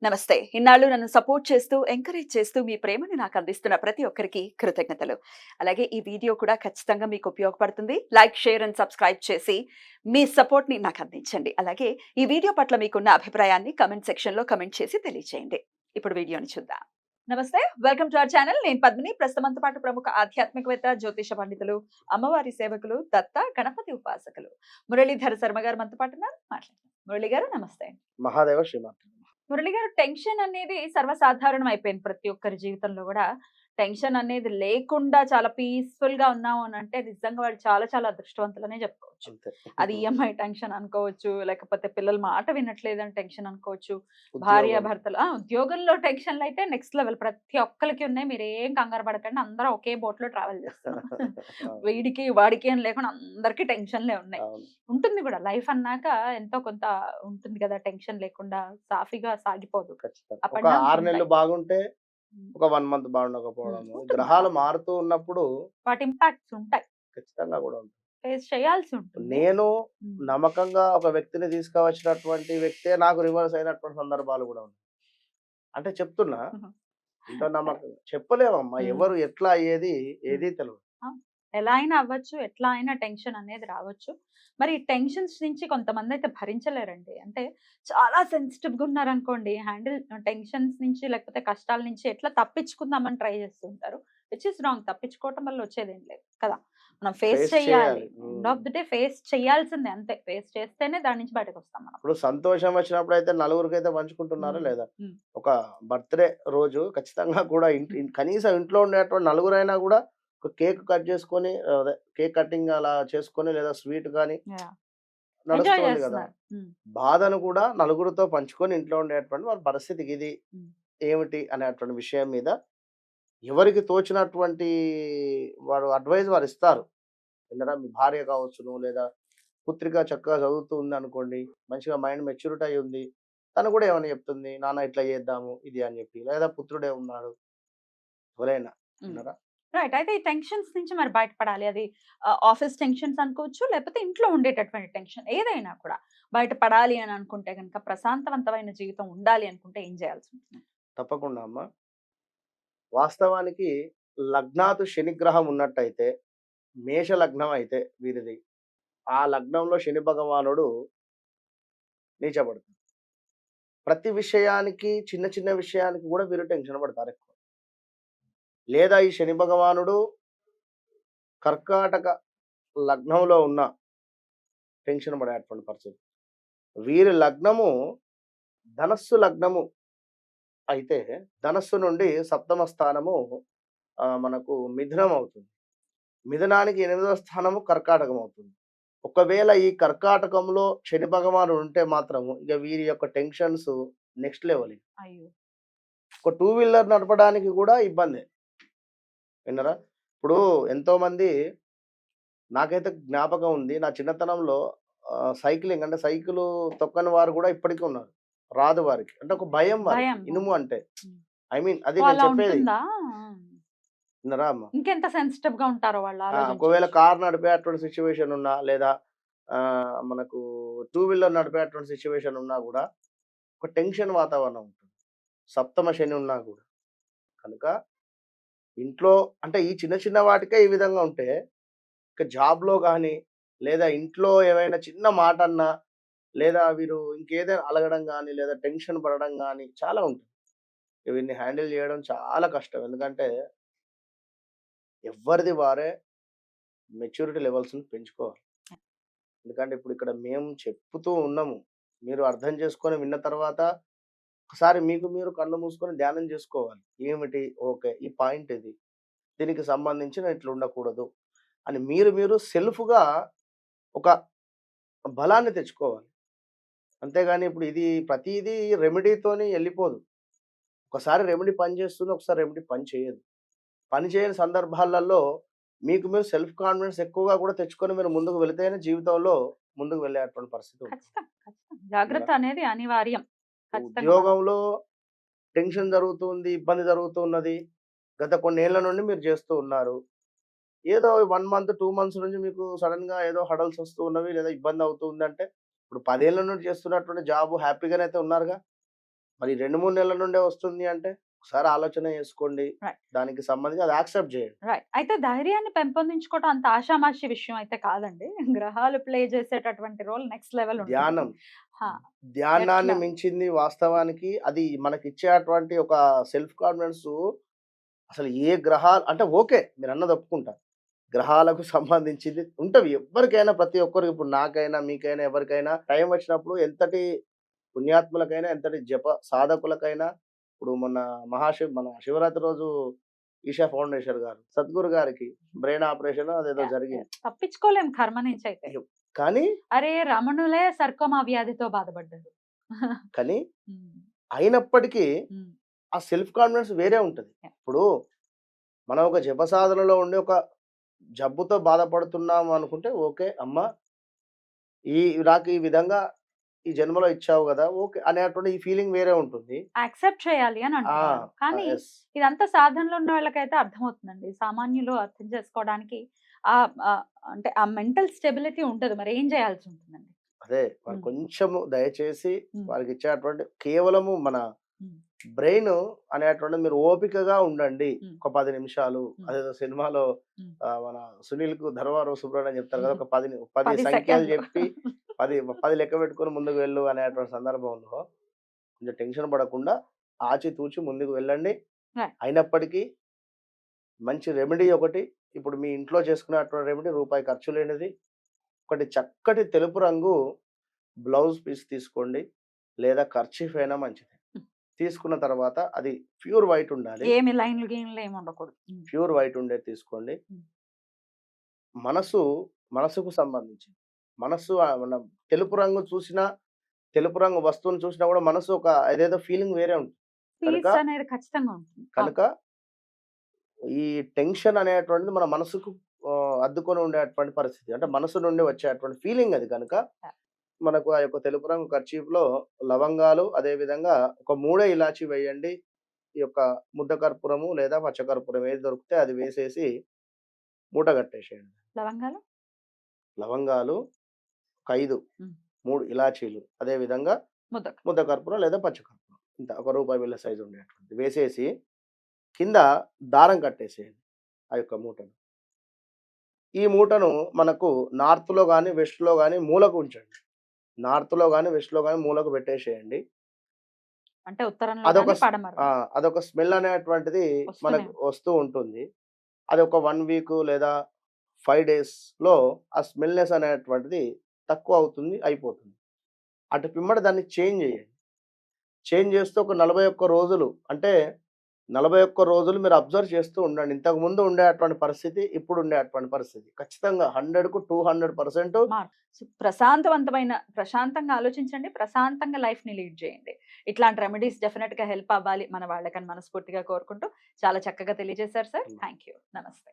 నమస్తే. ఇన్నాళ్ళు నన్ను సపోర్ట్ చేస్తూ, ఎంకరేజ్ చేస్తూ మీ ప్రేమని నాకు అందిస్తున్న ప్రతి ఒక్కరికి కృతజ్ఞతలు. అలాగే ఈ వీడియో కూడా ఖచ్చితంగా మీకు ఉపయోగపడుతుంది. లైక్, షేర్ అండ్ సబ్స్క్రైబ్ చేసి మీ సపోర్ట్‌ని నాకు అందించండి. అలాగే ఈ వీడియో పట్ల మీకున్న అభిప్రాయాన్ని కామెంట్ సెక్షన్‌లో కామెంట్ చేసి తెలియజేయండి. ఇప్పుడు వీడియోని చూద్దాం. నమస్తే. Welcome to our channel. నేను పద్మిని. ప్రస్తుతం మనతో పాటు ప్రముఖ ఆధ్యాత్మికవేత్త, జ్యోతిష పండితులు, అమ్మవారి సేవకులు, దత్త, గణపతి ఉపాసకులు మురళీధర శర్మ గారు మనతో పాటు ఉన్నారు. మాట్లాడదాం. మురళి గారు నమస్తే. మహాదేవ శ్రీమాత్రే నమః. మురళి గారు, టెన్షన్ అనేది సర్వసాధారణం అయిపోయింది ప్రతి ఒక్కరి జీవితంలో గూడా. టెన్షన్ అనేది లేకుండా చాలా పీస్‌ఫుల్‌గా ఉన్నాము అనంటే నిజంగా వాళ్ళు చాలా చాలా అదృష్టవంతులనే జెప్పుకోవచ్చు. అంతే. అది ఈఎంఐ టెన్షన్ అనుకోవచ్చు, లేకపోతే పిల్లల మాట వినట్లేదని టెన్షన్ అనుకోవచ్చు, ఉద్యోగం. భార్యాభర్తలు ఉద్యోగంలో టెన్షన్‌లయితే నెక్స్ట్ లెవెల్ ప్రతి ఒక్కళ్ళకి ఉన్నాయి. మీరేం కంగారు పడకండి. అందరం ఒకే బోట్‌లో ట్రావెల్ చేస్తున్నాం. అవును. వీడికి, వాడికి అని లేకుండా అందరికీ టెన్షన్‌లే ఉన్నాయి. అవును. ఉంటుంది గూడా. లైఫ్ అన్నాక ఎంతో కొంత ఉంటుంది గదా! టెన్షన్ లేకుండా సాఫీగా సాగిపోదు. ఖచ్చితంగా. అప్ ఒక అండ్ డౌన్స్ 6 నెలలు ఉంటాయి. బాగుంటే, హ్మ్. ఒక 1 మంత్ బాగుండకపోవడము. ఉంటుంది గ్రహాలు కదా! మారుతూ ఉన్నప్పుడు వాటి ఇంపాక్ట్స్ ఉంటాయి. ఖచ్చితంగా గూడా ఉంటుంది. ఫేస్ చేయాల్సి ఉంటుంది. నేను హ్మ్. నమ్మకంగా ఒక వ్యక్తిని తీసుకువచ్చినటువంటి వ్యక్తే నాకు రివర్స్ అయినటువంటి సందర్భాలు గూడా ఉన్నాయి. అంటే చెప్తున్నా, హుహు. ఎంతో సరే. నమ్మకంగా చెప్పలేమమ్మా. హ్మ్. ఎవరు ఎట్లా అయ్యేది హ్మ్. ఏది తెలవదు. ఆ! ఎలా అయినా అవ్వచ్చు. ఎట్లా అయినా టెన్షన్ అనేది రావచ్చు. మరి ఈ టెన్షన్స్ నుంచి కొంతమందైతే భరించలేరండి. అంటే చాలా సెన్సిటివ్‌గా ఉన్నారనుకోండి, టెన్షన్స్ నుంచి లేకపోతే కష్టాల నుంచి ఎట్లా తప్పించుకుందామని ట్రై చేస్తూ ఉంటారు. Which is wrong. తప్పించుకోవటం వల్ల వచ్చేదేం లేదు కదా! మనం ఫేస్ ఫేస్ చేయాలి. చేయాలి. End of the day face చేయాల్సిందే అంతే. ఫేస్ చేస్తేనే దాని నుంచి బయటకొస్తాం మనం. ఇప్పుడు సంతోషం వచ్చినప్పుడైతే నలుగురికైతే పంచుకుంటున్నారా హ్మ్. లేదా? హ్మ్. ఒక బర్త్‌డే రోజు ఖచ్చితంగా కూడా హ్మ్. కనీసం ఇంట్లో ఉండేటువంటి నలుగురైనా గూడా ఒక కేక్ కట్ చేసుకొని అదే కేక్ కటింగ్ అలా చేసుకొని లేదా స్వీట్ గాని యాహ్! ఎంజాయ్ నడుస్తుంది గదా! చేస్తున్నారు. హ్మ్. బాధను కూడా నలుగురితో పంచుకొని ఇంట్లో ఉండేటువంటి వాళ్ళ పరిస్థితికి ఇది హ్మ్. ఏమిటి అనేటువంటి విషయం మీద ఎవరికి తోచినటువంటి వారు అడ్వైస్ వారిస్తారు. విన్నరా మీ భార్య కావచ్చును లేదా పుత్రిక చక్కగా చదువుతూ ఉందనుకోండి. మంచిగా మైండ్ మెచ్యూరిటీ అయ్యి ఉంది. తను కూడా ఏమన్నా చెప్తుంది. నాన్న ఇట్లా చేద్దాము ఇది అని చెప్పి. లేదా పుత్రుడే ఉన్నాడు. ఎవరైనా హ్మ్. విన్నారా? రైట్. అయితే ఈ టెన్షన్స్ నుంచి మరి బయటపడాలి. అది ఆఫీస్ టెన్షన్స్ అనుకోవచ్చు, లేకపోతే ఇంట్లో ఉండేటటువంటి టెన్షన్ ఏదైనా కూడా. బయటపడాలి అని అనుకుంటే గనక ప్రశాంతవంతమైన జీవితం ఉండాలి అనుకుంటే ఏం చేయాల్సుంటుంది? తప్పకుండా అమ్మ. వాస్తవానికి లగ్నాతు శనిగ్రహం ఉన్నట్టయితే, మేష లగ్నం అయితే వీరిది. ఆ లగ్నంలో శని భగవానుడు నీచబడతాడు. ప్రతి విషయానికి చిన్న చిన్న విషయానికి కూడా వీరు టెన్షన్ పడతారెక్కువ. లేదా ఈ శని భగవానుడు కర్కాటక లగ్నంలో ఉన్న టెన్షన్ పడేటువంటి పరిస్థితి. వీరి లగ్నము ధనస్సు లగ్నము అయితే, ధనస్సు నుండి సప్తమ స్థానము మనకు మిథునం అవుతుంది. మిథునానికి 8వ స్థానము కర్కాటకం అవుతుంది. ఒకవేళ ఈ కర్కాటకంలో శని భగవానుడు ఉంటే మాత్రము ఇక వీరి యొక్క టెన్షన్స్ నెక్స్ట్ లెవెల్ ఇక. అయ్యో! ఒక టూ వీలర్ నడపడానికి కూడా ఇబ్బందే. విన్నారా? ఇప్పుడు ఎంతోమంది నాకైతే జ్ఞాపకం ఉంది. నా చిన్నతనంలో సైక్లింగ్ అంటే సైకిలు తొక్కని వారు కూడా ఇప్పటికి ఉన్నారు. రాదు వారికి. అంటే ఒక భయం వారికి. భయం. ఇనుము అంటే. హ్మ్. ఐ మీన్ అది సో, నేను అలా చెప్పేది. ఉంటుందా? విన్నారా అమ్మ? ఇంకెంత సెన్సిటివ్‌గా ఉంటారో వాళ్ళు ఒకవేళ ఆలోచించొచ్చు. కార్ నడిపేటువంటి సిట్యుయేషన్ ఉన్నా లేదా మనకు టూ వీలర్ నడిపేటువంటి సిట్యుయేషన్ ఉన్నా గూడా ఒక టెన్షన్ వాతావరణం ఉంటుంది. సప్తమ శని ఉన్నా గూడా. కనుక ఇంట్లో అంటే ఈ చిన్న చిన్న వాటికే ఈ విధంగా ఉంటే, ఇక జాబ్‌లో గాని, లేదా ఇంట్లో ఏమైనా చిన్న మాటన్నా, లేదా వీరు ఇంకేదైనా అలగడం గాని, లేదా టెన్షన్ పడడం గాని చాలా ఉంటుంది. వీరిని హ్యాండిల్ జేయడం చాలా కష్టం. ఎందుకంటే ఎవ్వరిది వారే మెచ్యూరిటీ లెవెల్స్‌ని పెంచుకోవాలి. ఎందుకంటే ఇప్పుడు ఇక్కడ మేము చెప్పుతూ ఉన్నాము. మీరు అర్థం చేసుకొని విన్న తర్వాత ఒకసారి మీకు మీరు కళ్ళు మూసుకొని ధ్యానం జేసుకోవాలి. ఏమిటి? ఓకే. ఈ పాయింట్ ఇది. దీనికి సంబంధించి నేను ఇట్లా ఉండకూడదు అని మీరు మీరు సెల్ఫ్‌గా ఒక బలాన్ని తెచ్చుకోవాలి. అంతేగాని ఇప్పుడు ఇది ప్రతీదీ రెమెడీతోని ఎళ్ళిపోదు. ఒకసారి రెమెడీ పనిచేస్తుంది. ఒకసారి రెమెడీ పని చేయదు. పని చేయని సందర్భాలలో మీకు మీరు సెల్ఫ్ కాన్ఫిడెన్స్ ఎక్కువగా కూడా తెచ్చుకొని మీరు ముందుకు వెళితేనే జీవితంలో ముందుకు వెళ్ళేటువంటి పరిస్థితి ఉంటుంది. ఖచ్చితంగా. ఖచ్చితంగా. జాగ్రత్త అనేది అనివార్యం. ఖచ్చితంగా మనం. ఉద్యోగంలో టెన్షన్ జరుగుతుంది, ఇబ్బంది జరుగుతున్నది. గత కొన్నేళ్ల నుండి మీరు చేస్తూ ఉన్నారు. ఏదో 1 మంత్, 2 మంత్స్ నుంచి మీకు సడెన్‌గా ఏదో హడల్స్ వస్తూ ఉన్నవి లేదా ఇబ్బంది అవుతుందంటే, ఇప్పుడు 10 ఏళ్ల నుండి చేస్తున్నటువంటి జాబ్ హ్యాపీగానైతే ఉన్నారుగా? మరి 2, 3 నెలల నుండే వస్తుంది అంటే ఒకసారి ఆలోచన చేసుకోండి. రైట్. దానికి సంబంధించి అది యాక్సెప్ట్ చేయండి. రైట్. అయితే ధైర్యాన్ని పెంపొందించుకోవటం అంత ఆషామాషి విషయం అయితే కాదండి. గ్రహాలు ప్లే చేసేటటువంటి రోల్ నెక్స్ట్ లెవెల్ ఉంటుంది. ధ్యానం. హా! ధ్యానాన్ని ఎట్లా? మించింది వాస్తవానికి అది మనకిచ్చేటువంటి ఒక సెల్ఫ్ కాన్ఫిడెన్సు అసలు ఏ గ్రహాలు అంటే ఓకే. మీరన్నది ఒప్పుకుంటా. గ్రహాలకు సంబంధించింది ఉంటవి. ఎవ్వరికైనా ప్రతి ఒక్కరికి ఇప్పుడు నాకైనా, మీకైనా ఎవరికైనా టైం వచ్చినప్పుడు ఎంతటి పుణ్యాత్ములకైనా, ఎంతటి జప సాధకులకైనా ఇప్పుడు మొన్న మన శివరాత్రి రోజు ఈషా ఫౌండేషన్ గారు, సద్గురు గారికి బ్రెయిన్ ఆపరేషన్ అదేదో యాహ్! జరిగింది. యాహ్! తప్పించుకోలేం కర్మ నుంచి అయితే. అయ్యో! కానీ, అరే! రమణులే సర్కోమా వ్యాధితో బాధపడ్డారు. కానీ హ్మ్. అయినప్పటికీ హ్మ్. ఆ సెల్ఫ్ కాన్ఫిడెన్స్ వేరే ఉంటది. యాహ్! ఇప్పుడు మనం ఒక జప సాధనలో ఉండి ఒక జబ్బుతో బాధపడుతున్నాము అనుకుంటే ఓకే. అమ్మ నాకు ఈ విధంగా ఈ జన్మలో ఇచ్చావు గదా! ఓకే. అనేటువంటి ఈ ఫీలింగ్ వేరే ఉంటుంది. యాక్సెప్ట్ చేయాలి అని ఆ! అంటున్నారు. కానీ యెస్. ఇదంతా సాధనలో ఉన్న వాళ్ళకైతే అర్థమవుతుందండి. సామాన్యులు అర్థం చేసుకోవడానికి ఆహ్, అంటే ఆ మెంటల్ స్టెబిలిటీ ఉండదు. మరి ఏం చేయాల్సి ఉంటుందండి? అదే మరి హ్మ్. కొంచెము దయచేసి హ్మ్. వారికిచ్చేటువంటి కేవలము మన హ్మ్. బ్రెయిన్ అనేటువంటిది మీరు ఓపికగా ఉండండి. హ్మ్. ఒక 10 నిమిషాలు హ్మ్. అదేదో సినిమాలో హ్మ్. మన 'సునీల్‌కు ధర్వారం సుబ్రహ్మణ్యం' చెప్తారు కదా! ఒక 10 10 సంఖ్యలు సెకండ్లు. చెప్పి 10 లెక్క పెట్టుకొని ముందుకు వెళ్ళు అనేటువంటి సందర్భంలో కొంచెం టెన్షన్ పడకుండా ఆచితూచి ముందుకు వెళ్ళండి. రైట్. అయినప్పటికీ మంచి రెమెడీ ఒకటి ఇప్పుడు మీ ఇంట్లో చేసుకునేటువంటి రెమెడీ రూపాయి ఖర్చు లేనిది. ఒకటి చక్కటి తెలుపు రంగు బ్లౌజ్ పీస్ తీసుకోండి. లేదా కర్చీఫ్ అయినా మంచిదే. హ్మ్. తీసుకున్న తర్వాత అది ప్యూర్ వైట్ ఉండాలి. ఏమి లైన్‌లు, గీన్‌లు ఏమి ఉండకూడదు. హ్మ్. ప్యూర్ వైట్ ఉండేది తీసుకోండి. హ్మ్. మనసు మనసుకు సంబంధించింది. మనస్సు మనం తెలుపు రంగు చూసినా, తెలుపు రంగు వస్తువుని చూసినా కూడా మనసు ఒక ఏదేదో ఫీలింగ్ వేరే ఉంటుంది. కనుక, పీస్ అనేది ఖచ్చితంగా ఉంటుంది. అవును. కనుక ఈ టెన్షన్ అనేటువంటిది మన మనసుకు అద్దుకొని ఉండేటువంటి పరిస్థితి. అంటే మనసు నుండి వచ్చేటువంటి ఫీలింగ్ అది కనుక, యాహ్! మనకు ఆ యొక్క తెలుపు రంగు కర్చీఫ్‌లో లవంగాలు, అదే విధంగా ఒక మూడే ఇలాచి వేయండి. ఈ యొక్క ముద్ద కర్పూరము లేదా పచ్చ కర్పూరం ఏది దొరికితే అది వేసేసి మూట కట్టేసేయండి. లవంగాలు? లవంగాలు ఒక 5, హ్మ్. 3 ఇలాచీలు, అదే విధంగా ముద్దకు. ముద్ద కర్పూరం లేదా పచ్చ కర్పూరం. ఇంత ఒక రూపాయి బిళ్ళ సైజ్ ఉండేటువంటిది వేసేసి కింద దారం కట్టేసేయండి ఆ యొక్క మూటను. ఈ మూటను మనకు నార్త్‌లో గాని, వెస్ట్‌లో గాని మూలకు ఉంచండి. నార్త్‌లో గాని, వెస్ట్‌లో గాని మూలకు పెట్టేసేయండి. అంటే ఉత్తరంలో అదొక గాని, స్ ఆ! పడమరలో అదొక స్మెల్ అనేటువంటిది వస్తూనే మనకు ఉంటుంది. వస్తూ ఉంటుంది. అది ఒక 1 వీక్ లేదా 5 డేస్‌లో ఆ స్మెల్‌నెస్ అనేటువంటిది తక్కువ అవుతుంది, అయిపోతుంది. అటు పిమ్మట దాన్ని చేంజ్ చేయండి. చేంజ్ చేస్తూ ఒక 41 రోజులు అంటే 41 రోజులు మీరు అబ్జర్వ్ చేస్తూ ఉండండి. ఇంతకుముందు ఉండేటువంటి పరిస్థితి, ఇప్పుడు ఉండేటువంటి పరిస్థితి. ఖచ్చితంగా 100కు 200% మార్పు. ప్రశాంతంగా ఆలోచించండి. ప్రశాంతంగా లైఫ్‌ని లీడ్ చేయండి. ఇట్లాంటి రెమెడీస్ డెఫినిట్‌గా హెల్ప్ అవ్వాలి మన వాళ్ళకని మనస్ఫూర్తిగా కోరుకుంటూ చాలా చక్కగా తెలియజేశారు సార్. Thank you. నమస్తే.